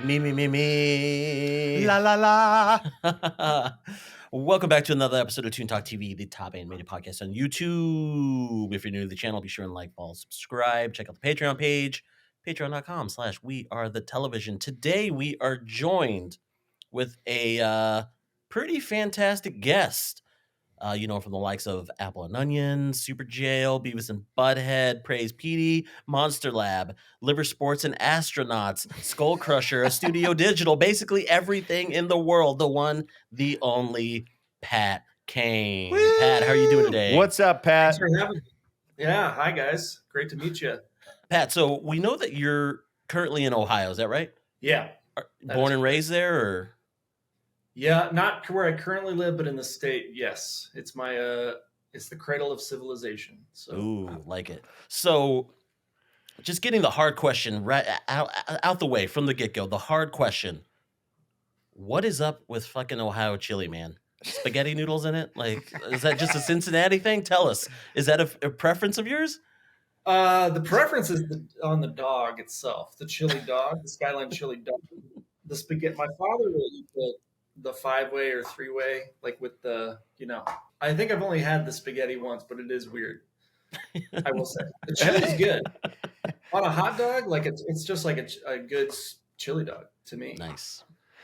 Me. La la la. Welcome back to another episode of Toon Talk TV, the top animated podcast on YouTube. If you're new to the channel, be sure and like, follow, subscribe. Check out the Patreon page, patreon.com/wearethetelevision. Today we are joined with a pretty fantastic guest. From the likes of Apple and Onion, SuperJail, Beavis and Butt-head, Praise Petey, Monster Lab, Liver Sports and Astronauts, SKULLCRUSHER, a Studio Digital, basically everything in the world. The one, the only Pat Kain. Woo! Pat, how are you doing today? What's up, Pat? Thanks for having me. Yeah, hi guys. Great to meet you. Pat, so we know that you're currently in Ohio, is that right? Yeah. Born and raised there, or? Yeah, not where I currently live, but in the state. Yes, it's my it's the cradle of civilization. So, ooh, like it. So, just getting the hard question right out the way from the get-go. The hard question: what is up with fucking Ohio chili, man? Spaghetti noodles in it? Like, is that just a Cincinnati thing? Tell us. Is that a preference of yours? the preference is on the dog itself, the chili dog, the Skyline chili dog. The spaghetti. My father will eat the 5-way or 3-way, like with the, I think I've only had the spaghetti once, but it is weird. I will say the chili's good on a hot dog. Like it's just like a good chili dog to me.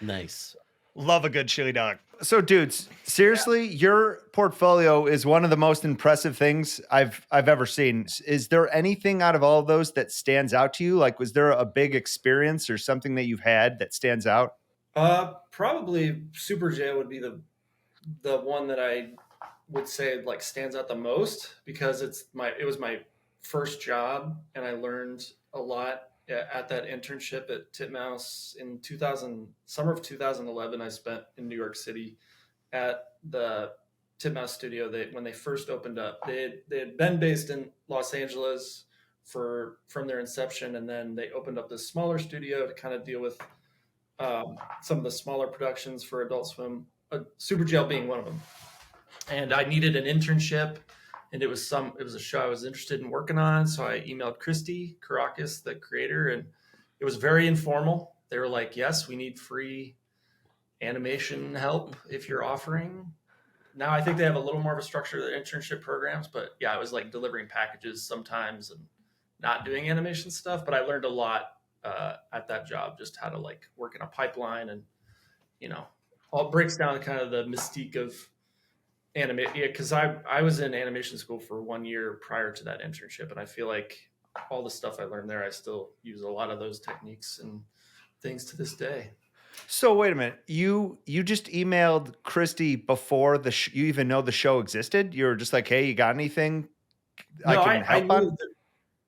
Nice. Love a good chili dog. So, dudes, seriously, your portfolio is one of the most impressive things I've ever seen. Is there anything out of all of those that stands out to you? Like, was there a big experience or something that you've had that stands out? Probably SuperJail would be the one that I would say like stands out the most, because it was my first job and I learned a lot at that internship at Titmouse in summer of 2011. I spent in New York City at the Titmouse studio. When they first opened up, they had been based in Los Angeles from their inception, and then they opened up this smaller studio to kind of deal with some of the smaller productions for Adult Swim, SuperJail being one of them. And I needed an internship, and it was a show I was interested in working on. So I emailed Christy Karakis, the creator, and it was very informal. They were like, yes, we need free animation help if you're offering. Now I think they have a little more of a structure of their internship programs, but yeah, I was like delivering packages sometimes and not doing animation stuff. But I learned a lot at that job, just how to like work in a pipeline, and all breaks down kind of the mystique of animate. Yeah, because I was in animation school for 1 year prior to that internship, and I feel like all the stuff I learned there, I still use a lot of those techniques and things to this day. So wait a minute, you just emailed Christy before you even know the show existed? You were just like, hey, you got anything I can help on?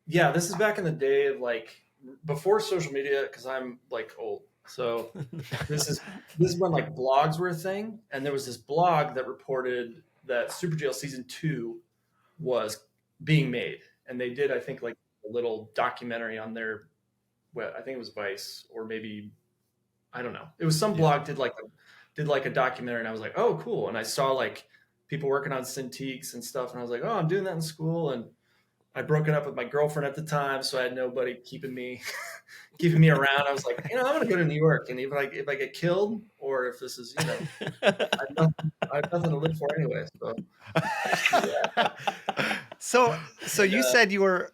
Yeah, this is back in the day of like before social media, because I'm like old. So this is when like blogs were a thing, and there was this blog that reported that SuperJail season 2 was being made, and they did, I think, like a little documentary on their, I think it was Vice, or maybe, I don't know. It was some blog did like a documentary, and I was like, oh, cool. And I saw like people working on Cintiqs and stuff, and I was like, oh, I'm doing that in school. And I broken up with my girlfriend at the time, so I had nobody keeping me around. I was like, I'm going to go to New York, and if I get killed, or if this is, I have nothing to live for anyway. So, so you said you were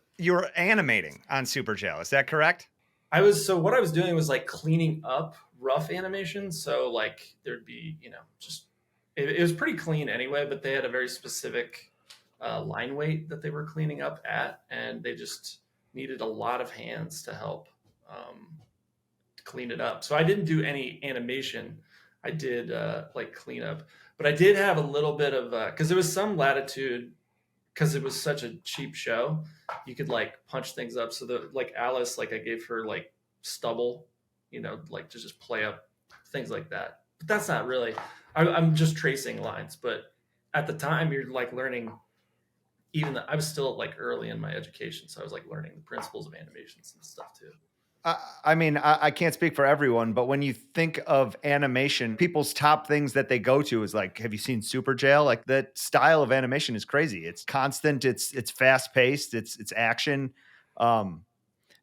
animating on SuperJail. Is that correct? So what I was doing was like cleaning up rough animation. So like there'd be, just it was pretty clean anyway, but they had a very specific line weight that they were cleaning up at, and they just needed a lot of hands to help clean it up. So I didn't do any animation. I did like cleanup, but I did have a little bit of because there was some latitude, because it was such a cheap show. You could like punch things up. So like Alice, like I gave her like stubble, like to just play up things like that. But that's not really. I'm just tracing lines, but at the time you're like learning. I was still like early in my education, so I was like learning the principles of animations and stuff too. I mean, I can't speak for everyone, but when you think of animation, people's top things that they go to is like, have you seen SuperJail? Like that style of animation is crazy. It's constant. It's fast paced. It's action. And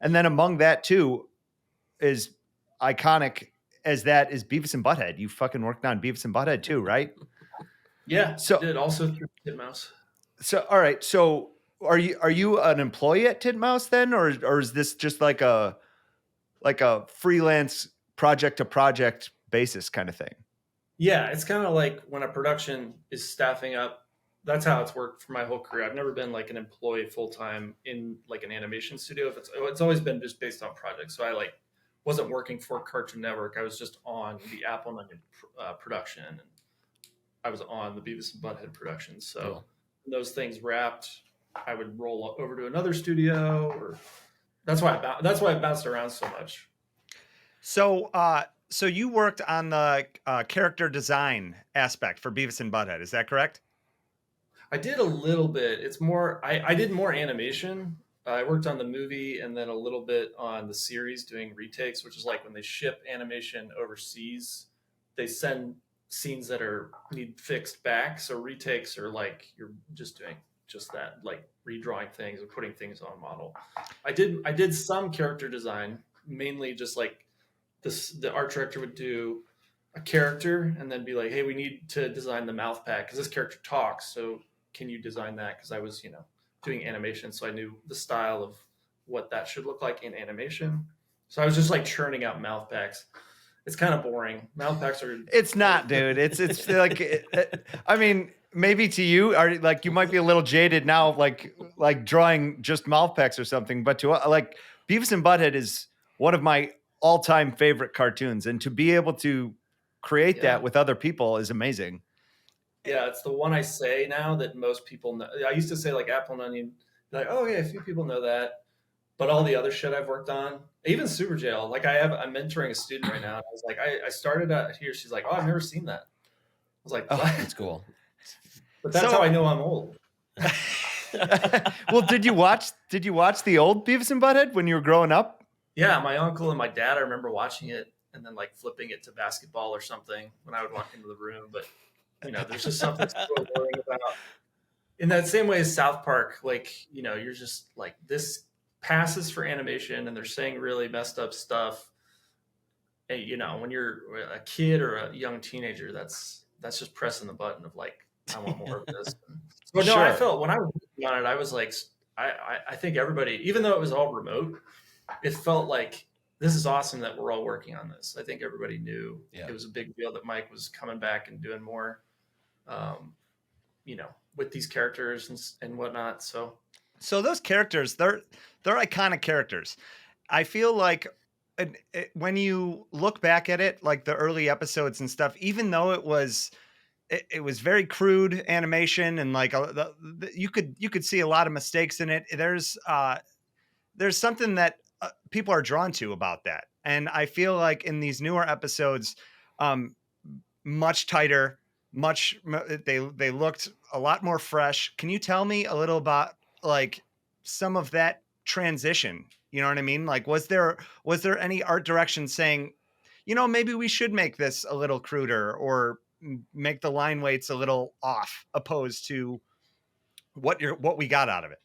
then among that too is iconic as that is Beavis and Butthead. You fucking worked on Beavis and Butthead too, right? Yeah, So- I did also through Titmouse. So, all right. So, are you an employee at Titmouse then, or is this just like a freelance project to project basis kind of thing? Yeah, it's kind of like when a production is staffing up. That's how it's worked for my whole career. I've never been like an employee full time in like an animation studio. If it's always been just based on projects. So I like wasn't working for Cartoon Network. I was just on the Apple and Onion production, and I was on the Beavis and Butthead production. So Cool. when those things wrapped, I would roll over to another studio, or that's why I bounced around so much. So, so you worked on the character design aspect for Beavis and Butthead. Is that correct? I did a little bit. It's more, I did more animation. I worked on the movie and then a little bit on the series doing retakes, which is like when they ship animation overseas, they send scenes that need fixed back. So retakes are like you're just doing just that, like redrawing things or putting things on model. I did some character design, mainly just like the art director would do a character and then be like, hey, we need to design the mouth pack because this character talks. So can you design that? Because I was, doing animation. So I knew the style of what that should look like in animation. So I was just like churning out mouth packs. It's kind of boring. Mouth packs are. It's not, dude. It's like, I mean, maybe to you, are like you might be a little jaded now, like drawing just mouth packs or something. But to like Beavis and Butthead is one of my all-time favorite cartoons, and to be able to create that with other people is amazing. Yeah, it's the one I say now that most people know. I used to say like Apple and Onion, like, oh yeah, a few people know that. But all the other shit I've worked on, even SuperJail, like I'm mentoring a student right now. And I was like, I started out here. She's like, oh, I've never seen that. I was like, Oh, what? that's cool. But that's how I know I'm old. Well, did you watch the old Beavis and Butthead when you were growing up? Yeah, my uncle and my dad, I remember watching it and then like flipping it to basketball or something when I would walk into the room. But there's just something so boring about. In that same way as South Park, like you're just like this passes for animation, and they're saying really messed up stuff. And when you're a kid or a young teenager, that's just pressing the button of like, I want more of this. But no, I felt when I was working on it, I was like, I think everybody, even though it was all remote, it felt like this is awesome that we're all working on this. I think everybody knew it was a big deal that Mike was coming back and doing more, with these characters and whatnot. So those characters, they're iconic characters. I feel like when you look back at it, like the early episodes and stuff, even though it was very crude animation and like you could see a lot of mistakes in it. There's something that people are drawn to about that. And I feel like in these newer episodes, much tighter, they looked a lot more fresh. Can you tell me a little about like some of that transition? You know what I mean? Like, was there any art direction saying, maybe we should make this a little cruder or make the line weights a little off, opposed to what we got out of it?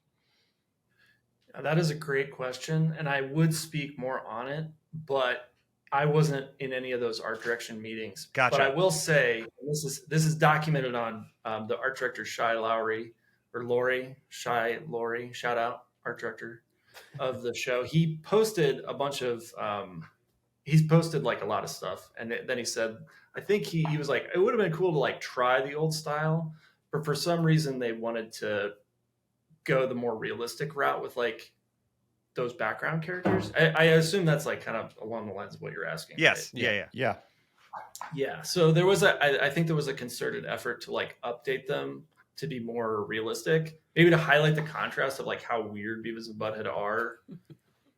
That is a great question, and I would speak more on it, but I wasn't in any of those art direction meetings. Gotcha. But I will say this is documented on the art director Shy Lowry or Lori, shout out art director of the show. He posted a bunch of he's posted like a lot of stuff, and then he said, I think he was like, it would have been cool to like try the old style, but for some reason they wanted to go the more realistic route with like those background characters. I assume that's like kind of along the lines of what you're asking. Yes. Right? Yeah. So there was I think there was a concerted effort to like update them to be more realistic, maybe to highlight the contrast of like how weird Beavis and Butthead are.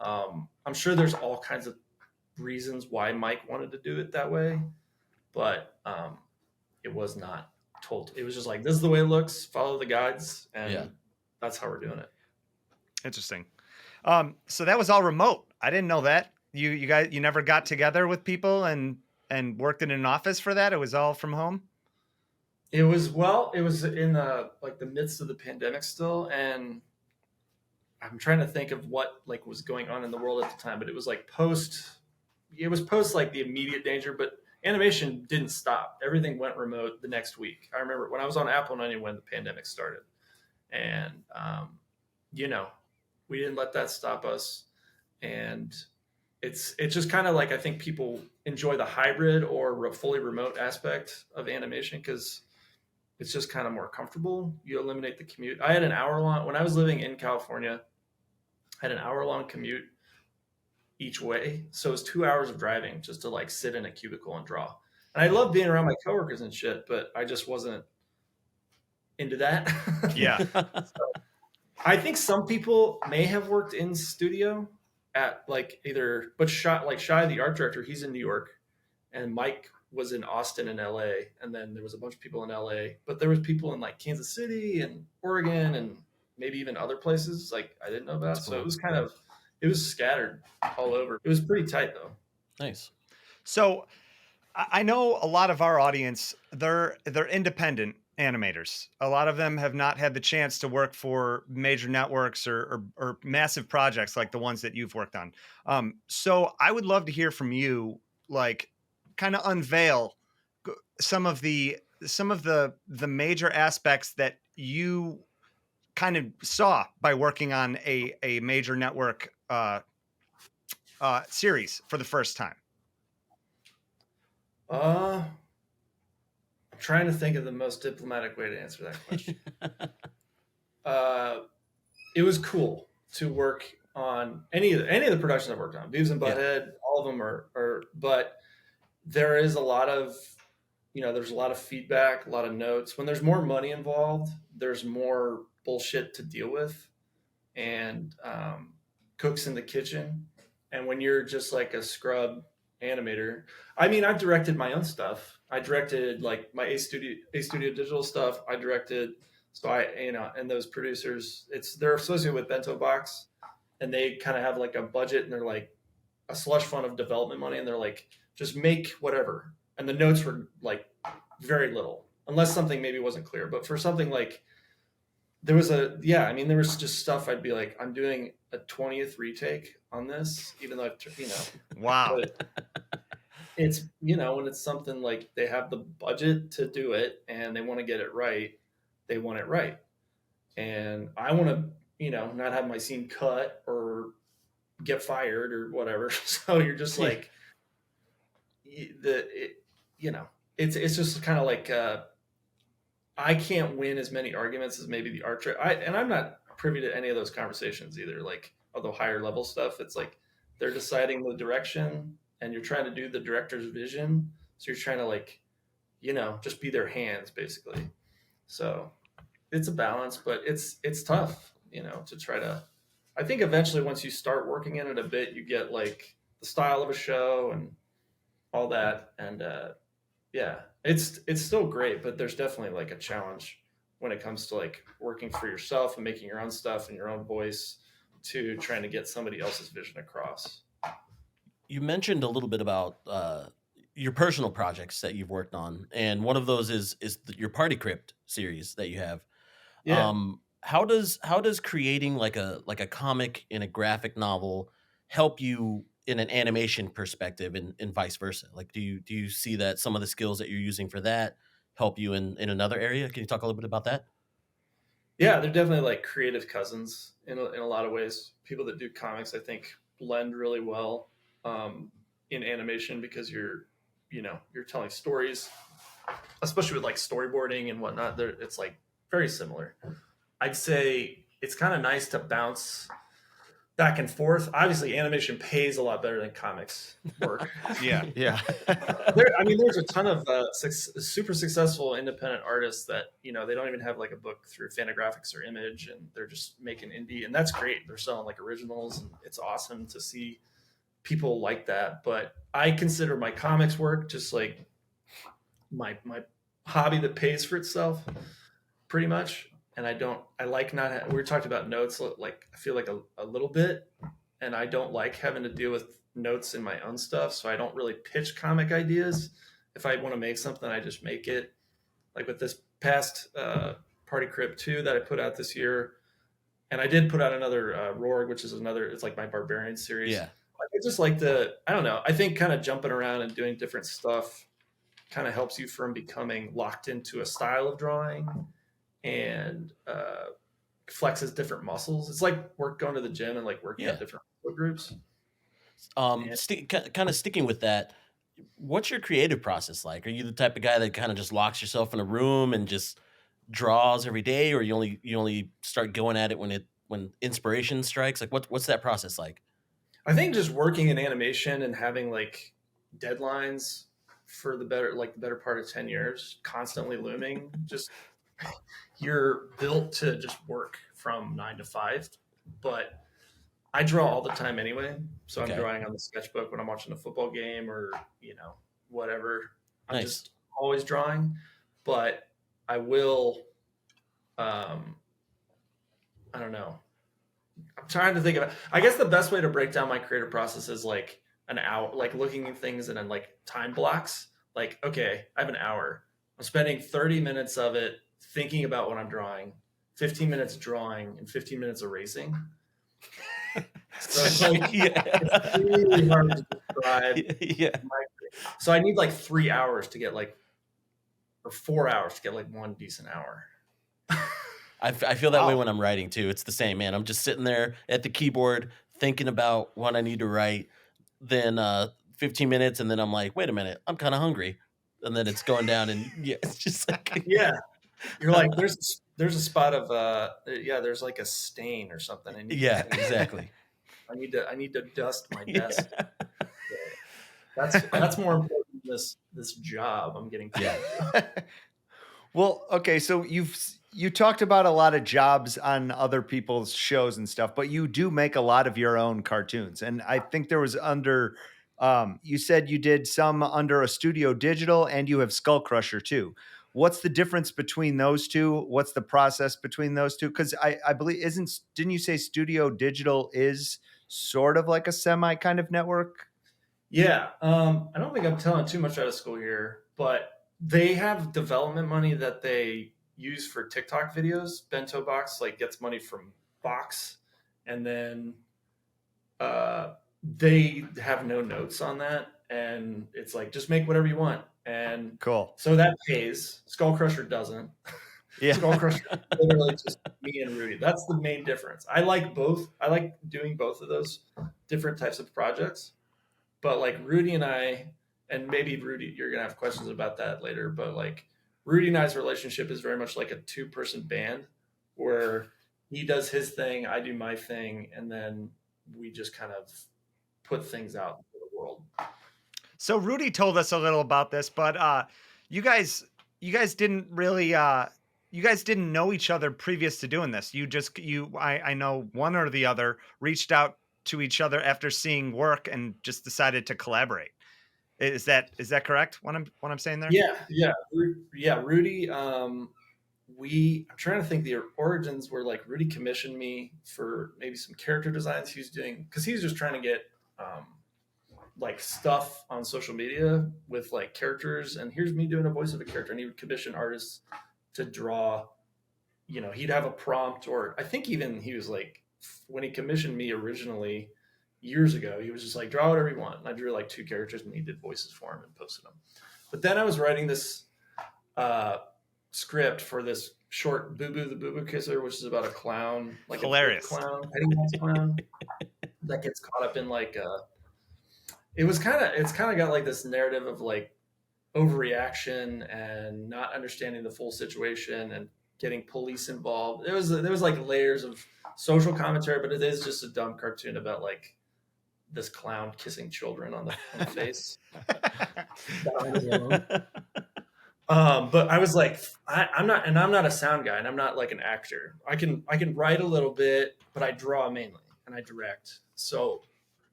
I'm sure there's all kinds of reasons why Mike wanted to do it that way, but it was not told. It was just like, this is the way it looks, follow the guides, and that's how we're doing it. Interesting. So that was all remote. I didn't know that. You guys, you never got together with people and worked in an office for that? It was all from home? It was in the midst of the pandemic still, and I'm trying to think of what like was going on in the world at the time, but it was like post it was post like the immediate danger, but animation didn't stop. Everything went remote the next week. I remember when I was on Apple and Onion when the pandemic started, and you know, we didn't let that stop us. And it's just kind of like, I think people enjoy the hybrid or fully remote aspect of animation because it's just kind of more comfortable. You eliminate the commute. I had an hour long when I was living in California. I had an hour long commute each way, so it was 2 hours of driving just to like sit in a cubicle and draw. And I love being around my coworkers and shit, but I just wasn't into that. Yeah. I think some people may have worked in studio at like either, but Shy, the art director, he's in New York, and Mike was in Austin and LA, and then there was a bunch of people in LA, but there was people in like Kansas City and Oregon and maybe even other places like I didn't know about. That's So cool. it was scattered all over. It was pretty tight though. Nice. So I know a lot of our audience, they're independent animators. A lot of them have not had the chance to work for major networks or massive projects like the ones that you've worked on. So I would love to hear from you, like kind of unveil some of the major aspects that you kind of saw by working on a major network series for the first time. I'm trying to think of the most diplomatic way to answer that question. It was cool to work on any of the productions I worked on. Beavis and Butt-head, all of them are, but there is a lot of, there's a lot of feedback, a lot of notes. When there's more money involved, there's more bullshit to deal with, and cooks in the kitchen. And when you're just like a scrub animator, I mean, I've directed my own stuff. I directed like my A Studio Digital stuff. I directed, so and those producers, they're associated with Bento Box, and they kind of have like a budget, and they're like a slush fund of development money, and they're like, just make whatever. And the notes were like very little, unless something maybe wasn't clear. But for something like, there was just stuff I'd be like, I'm doing a 20th retake on this, even though Wow. It's, when it's something like they have the budget to do it and they want to get it right, they want it right. And I want to, not have my scene cut or get fired or whatever. So you're just like, it's just kind of like, I can't win as many arguments as maybe the art and I'm not privy to any of those conversations either. Like, although higher level stuff, it's like they're deciding the direction and you're trying to do the director's vision. So you're trying to like, just be their hands basically. So it's a balance, but it's tough, to try to, I think eventually once you start working in it a bit, you get like the style of a show and all that. And, it's still great, but there's definitely like a challenge when it comes to like working for yourself and making your own stuff and your own voice to trying to get somebody else's vision across. You mentioned a little bit about your personal projects that you've worked on, and one of those is your Party Crypt series that you have. Yeah. How does creating like a comic in a graphic novel help you in an animation perspective and vice versa? Like, do you see that some of the skills that you're using for that help you in another area? Can you talk a little bit about that? Yeah, they're definitely like creative cousins in a lot of ways. People that do comics, I think, blend really well in animation because you're telling stories, especially with like storyboarding and whatnot. It's like very similar. I'd say it's kind of nice to bounce back and forth. Obviously, animation pays a lot better than comics work. Yeah. There's a ton of super successful independent artists that, they don't even have like a book through Fantagraphics or Image, and they're just making indie, and that's great. They're selling like originals, and it's awesome to see people like that. But I consider my comics work just like my hobby that pays for itself pretty much. And I like not, we talked about notes, like I feel like a little bit, and I don't like having to deal with notes in my own stuff. So I don't really pitch comic ideas. If I want to make something, I just make it. Like with this past Party Crypt 2 that I put out this year, and I did put out another Rorg, which is it's like my Barbarian series. Yeah. I just like I don't know. I think kind of jumping around and doing different stuff kind of helps you from becoming locked into a style of drawing and flexes different muscles. It's like going to the gym and like working out different muscle groups. And Kind of sticking with that, what's your creative process like? Are you the type of guy that kind of just locks yourself in a room and just draws every day, or you only start going at it when inspiration strikes? Like what's that process like? I think just working in animation and having like deadlines for the better part of 10 years constantly looming, just you're built to just work from 9 to 5. But I draw all the time anyway, so I'm Okay. drawing on the sketchbook when I'm watching a football game or whatever. I'm Nice. just always drawing, but I will I don't know. I'm trying to think of it. I guess the best way to break down my creative process is like an hour, like looking at things and then like time blocks. Like, okay, I have an hour. I'm spending 30 minutes of it thinking about what I'm drawing, 15 minutes drawing, and 15 minutes erasing. So it's like it's really hard to describe. Yeah. So I need like 3 hours to get or 4 hours to get like one decent hour. I feel that way when I'm writing too. It's the same, man. I'm just sitting there at the keyboard thinking about what I need to write. Then 15 minutes, and then I'm like, wait a minute, I'm kind of hungry, and then it's going down, and it's just like you're like there's a spot of there's like a stain or something. Exactly. I need to dust my desk. That's more important than this job I'm getting. Well, okay, so you talked about a lot of jobs on other people's shows and stuff, but you do make a lot of your own cartoons. And I think there was you said you did some under a Studio Digital, and you have SKULLCRUSHER too. What's the difference between those two? What's the process between those two? Because I believe didn't you say Studio Digital is sort of like a semi kind of network? Yeah. I don't think I'm telling too much out of school here, but they have development money that they use for TikTok videos. Bento Box like gets money from Box, and then they have no notes on that, and it's like just make whatever you want. And cool. So that pays. SKULLCRUSHER doesn't. Yeah. SKULLCRUSHER literally just me and Rudy. That's the main difference. I like both. I like doing both of those different types of projects. But like Rudy and I, and maybe Rudy, you're gonna have questions about that later. But like Rudy and I's relationship is very much like a 2-person band, where he does his thing, I do my thing, and then we just kind of put things out into the world. So Rudy told us a little about this, but you guys didn't really you guys didn't know each other previous to doing this. I know one or the other reached out to each other after seeing work and just decided to collaborate. Is that correct? What I'm saying there? Yeah. Rudy, I'm trying to think. The origins were like Rudy commissioned me for maybe some character designs he was doing, because he was just trying to get like stuff on social media with like characters, and here's me doing a voice of a character, and he would commission artists to draw. He'd have a prompt, or I think even he was like, when he commissioned me originally years ago, he was just like, draw whatever you want. And I drew like 2 characters, and he did voices for him and posted them. But then I was writing this script for this short, Boo Boo the Boo Boo Kisser, which is about a clown, like hilarious a clown, Pennywise clown that gets caught up in like it's kind of got like this narrative of like overreaction and not understanding the full situation and getting police involved. There was like layers of social commentary, but it is just a dumb cartoon about like this clown kissing children on the face. But I was like, I'm not a sound guy, and I'm not like an actor. I can write a little bit, but I draw mainly and I direct. So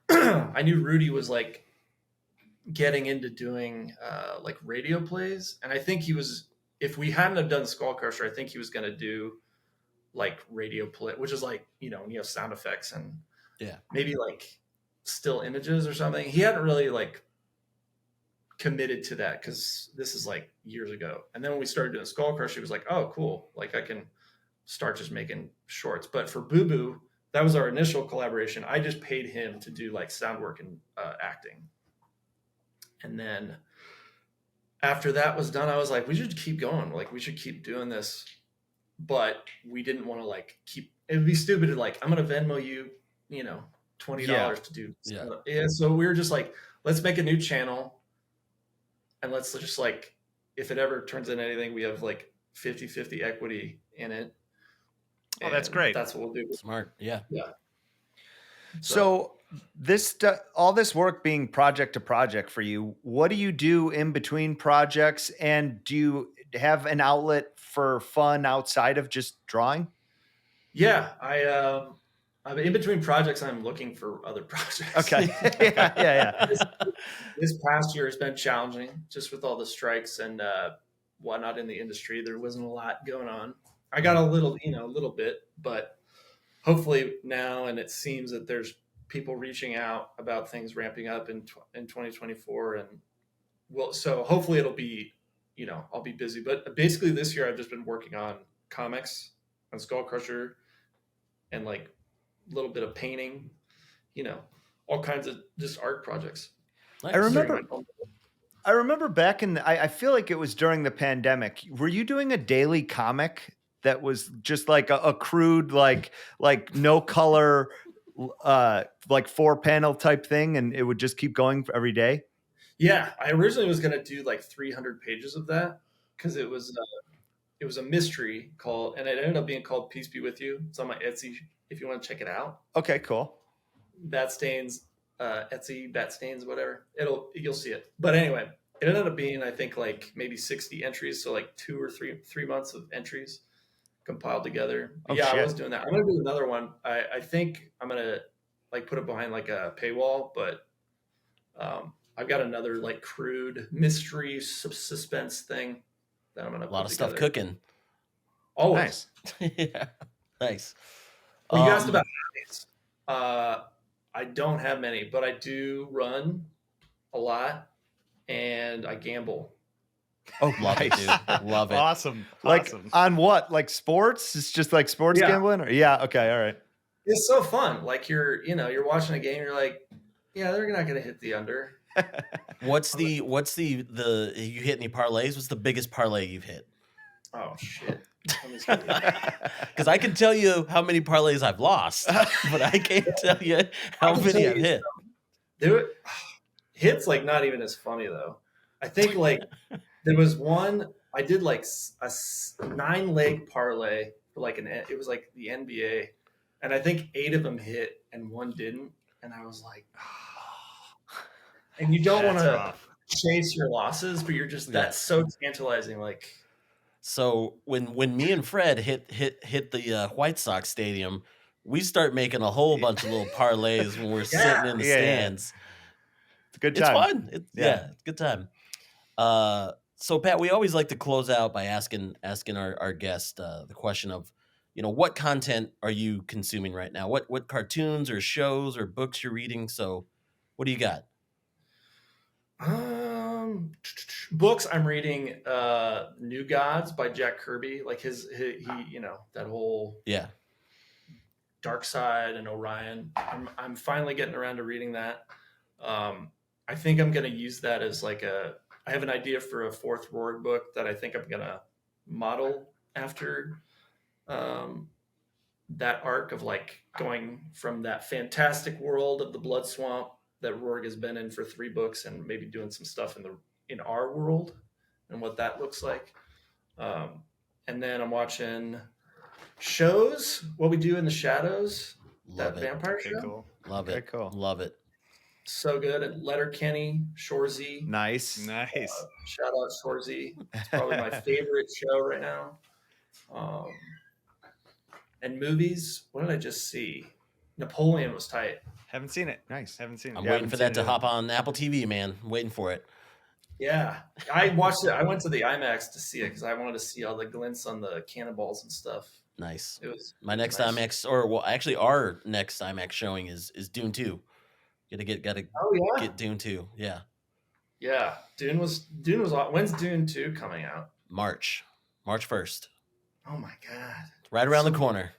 I knew Rudy was like getting into doing like radio plays, and I think he was. If we hadn't have done SKULLCRUSHER, I think he was going to do like radio play, which is like you have sound effects and maybe like still images or something. He hadn't really like committed to that, because this is like years ago. And then when we started doing SKULLCRUSHER, he was like, oh cool, like I can start just making shorts. But for Boo Boo, that was our initial collaboration. I just paid him to do like sound work and acting. And then after that was done, I was like, we should keep going. Like, we should keep doing this. But we didn't want to like keep, it'd be stupid to like, I'm going to Venmo you, you know, $20 to do. Yeah. So we were just like, let's make a new channel. And let's just like, if it ever turns into anything, we have like 50-50 equity in it. Oh, that's great. That's what we'll do. Smart. Yeah. Yeah. So this all this work being project to project for you, what do you do in between projects, and do you have an outlet for fun outside of just drawing? Yeah, I'm in between projects. I'm looking for other projects. Okay. yeah. This past year has been challenging, just with all the strikes and whatnot in the industry. There wasn't a lot going on. I got a little bit, but hopefully now, and it seems that there's people reaching out about things ramping up in 2024, and so hopefully it'll be, I'll be busy. But basically this year I've just been working on comics, on SKULLCRUSHER, and like a little bit of painting, all kinds of just art projects. Nice. I remember back I feel like it was during the pandemic. Were you doing a daily comic that was just like a crude, like no color, like 4-panel type thing, and it would just keep going every day? Yeah, I originally was going to do like 300 pages of that because it was a mystery called, and it ended up being called Peace Be With You. It's on my Etsy if you want to check it out. Okay, cool. Batstains, Etsy, Batstains, whatever. You'll see it. But anyway, it ended up being, I think, like maybe 60 entries, so like 2 or 3 months of entries compiled together. Shit. I was doing that. I'm gonna do another one. I think I'm gonna like put it behind like a paywall, but I've got another like crude mystery suspense thing that I'm gonna put a lot of together. stuff cooking. Always. Nice. Yeah. Nice. Well, you asked about hobbies. I don't have many, but I do run a lot and I gamble. Oh, love it, dude. Love it. Awesome. Like on what? Like sports? It's just like sports gambling? Or okay, all right. It's so fun. Like you're watching a game, you're like, yeah, they're not gonna hit the under. What's the you hit any parlays? What's the biggest parlay you've hit? Oh shit. Because I can tell you how many parlays I've lost, but I can't tell you how many I've hit. Hits like not even as funny though. I think like there was one I did like a 9-leg parlay for like it was like the NBA, and I think 8 of them hit and 1 didn't, and I was like, and you don't want to chase your losses, but you're just that's so tantalizing. Like, so when me and Fred hit the White Sox stadium, we start making a whole bunch of little parlays when we're sitting in the stands. It's a good time. It's fun. It's a good time. So Pat, we always like to close out by asking our guest the question of, what content are you consuming right now? What cartoons or shows or books you're reading? So what do you got? Books. I'm reading New Gods by Jack Kirby. Like he that whole Dark Side and Orion. I'm finally getting around to reading that. I think I'm going to use that as like I have an idea for a 4th Rourke book that I think I'm going to model after that arc of like going from that fantastic world of the Blood Swamp that Rourke has been in for 3 books, and maybe doing some stuff in our world and what that looks like. And then I'm watching shows, What We Do in the Shadows, Love that it. vampire show. Cool. Love it. Cool. Love it. So good. And Letterkenny, Shorzy. Nice. Shout out Shorzy. It's probably my favorite show right now. And movies, what did I just see? Napoleon was tight. Haven't seen it. Nice. Haven't seen it. I'm waiting for that to hop on Apple TV, man. I'm waiting for it. Yeah. I watched it. I went to the IMAX to see it because I wanted to see all the glints on the cannonballs and stuff. Nice. It was my next nice. IMAX, or well, actually, our next IMAX showing is Dune 2. Gotta get Dune 2. Yeah. Yeah. Dune was. When's Dune 2 coming out? March 1st. Oh my god. Right around the corner.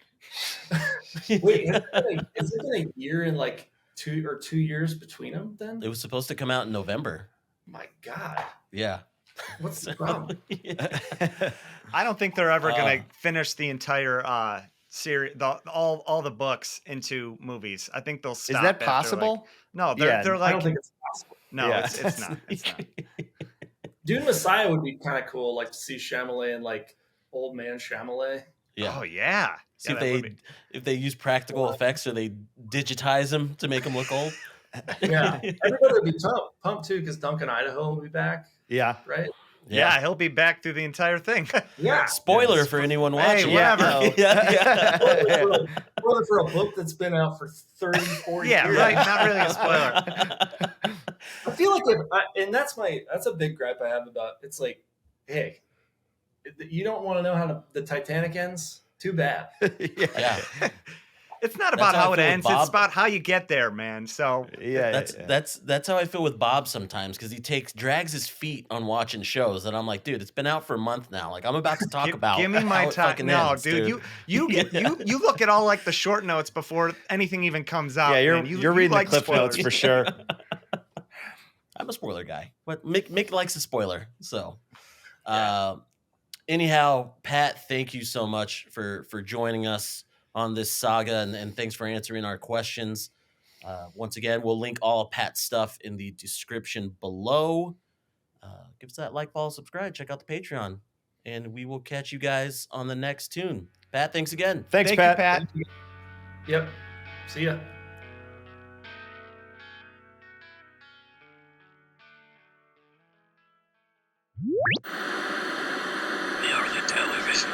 Wait, has it been a year and like 2 years between them? Then It was supposed to come out in November. my God, Yeah. what's the problem? I don't think they're ever gonna finish the entire series, all the books into movies. I think they'll stop. Is that after, possible? Like, no, Yeah, they're I like don't think it's possible. no, Yeah. it's not. It's not. Dune Messiah would be kind of cool, like to see Chalamet and like old man Chalamet. Yeah. Oh yeah. See Yeah, if that would they be- if they use practical effects or they digitize him to make him look old. Yeah, everybody would be pumped too because Duncan Idaho will be back, Yeah. right? Yeah, he'll be back through the entire thing. Yeah. Spoiler for anyone Hey, watching. whatever. Yeah. Spoiler for a book that's been out for 30, 40 Yeah, years. right. Not really a spoiler. I feel like, and that's a big gripe I have about. It's like, hey, you don't want to know how the Titanic ends? Too bad. Yeah. It's not That's about how I how it feel with ends. Bob. It's about how you get there, man. So Yeah. That's how I feel with Bob sometimes because he drags his feet on watching shows, and I'm like, dude, it's been out for a month now. Like I'm about to talk about. give me my how it time. fucking No, ends, dude, you look at all like the short notes before anything even comes out. Yeah, man. you're reading like the cliff notes spoilers. for sure. I'm a spoiler guy, but Mick likes a spoiler. So, anyhow, Pat, thank you so much for joining us on this saga, and thanks for answering our questions. Once again, we'll link all of Pat's stuff in the description below. Give us that like, follow, subscribe, check out the Patreon, and we will catch you guys on the next tune. Pat, thanks again. Thanks, Thank Pat. you, Pat. Yep. See ya. Reality television.